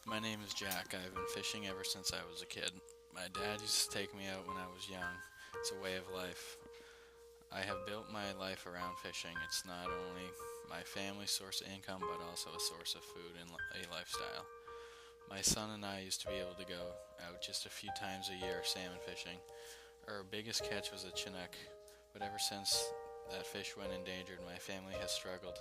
My name is Jack. I've been fishing ever since I was a kid. My dad used to take me out when I was young. It's a way of life. I have built my life around fishing. It's not only my family's source of income, but also a source of food and a lifestyle. My son and I used to be able to go out just a few times a year salmon fishing. Our biggest catch was a chinook, but ever since that fish went endangered, my family has struggled.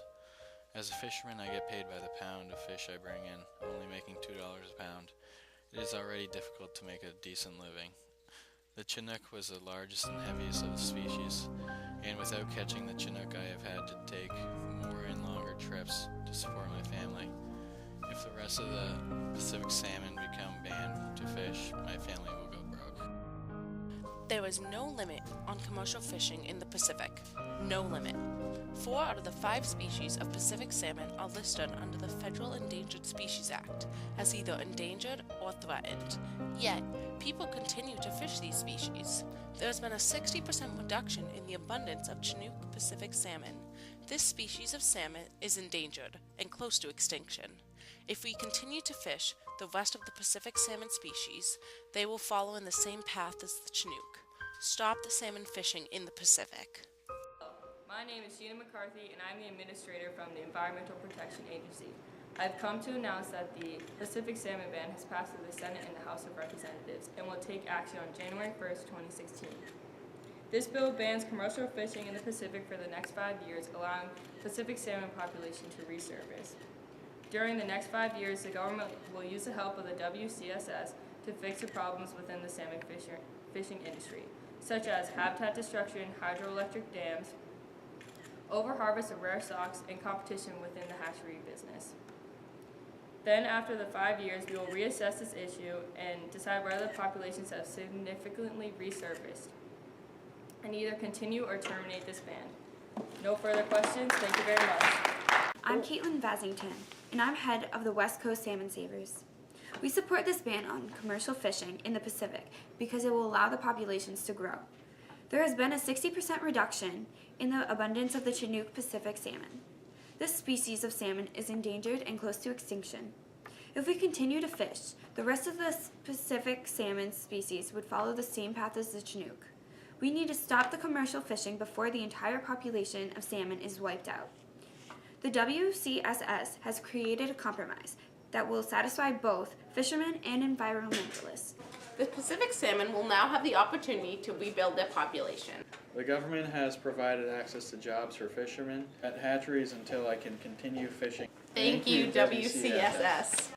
As a fisherman, I get paid by the pound of fish I bring in, only making $2 a pound. It is already difficult to make a decent living. The chinook was the largest and heaviest of the species, and without catching the chinook, I have had to take more and longer trips to support my family. If the rest of the Pacific salmon become banned to fish, my family will go broke. There is no limit on commercial fishing in the Pacific. No limit. 4 out of the 5 species of Pacific salmon are listed under the Federal Endangered Species Act as either endangered or threatened. Yet, people continue to fish these species. There has been a 60% reduction in the abundance of Chinook Pacific salmon. This species of salmon is endangered and close to extinction. If we continue to fish the rest of the Pacific salmon species, they will follow in the same path as the Chinook. Stop the salmon fishing in the Pacific. My name is Gina McCarthy, and I'm the administrator from the Environmental Protection Agency. I've come to announce that the Pacific salmon ban has passed through the Senate and the House of Representatives and will take action on January 1st, 2016. This bill bans commercial fishing in the Pacific for the next 5 years, allowing Pacific salmon population to resurface. During the next 5 years, the government will use the help of the WCSS to fix the problems within the salmon fishing industry, such as habitat destruction, hydroelectric dams, overharvest of rare stocks, and competition within the hatchery business. Then, after the 5 years, we will reassess this issue and decide whether the populations have significantly resurfaced, and either continue or terminate this ban. No further questions. Thank you very much. I'm Caitlin Vasington, and I'm head of the West Coast Salmon Savers. We support this ban on commercial fishing in the Pacific because it will allow the populations to grow. There has been a 60% reduction in the abundance of the Chinook Pacific salmon. This species of salmon is endangered and close to extinction. If we continue to fish, the rest of the Pacific salmon species would follow the same path as the Chinook. We need to stop the commercial fishing before the entire population of salmon is wiped out. The WCSS has created a compromise that will satisfy both fishermen and environmentalists. The Pacific salmon will now have the opportunity to rebuild their population. The government has provided access to jobs for fishermen at hatcheries until I can continue fishing. Thank you, WCSS.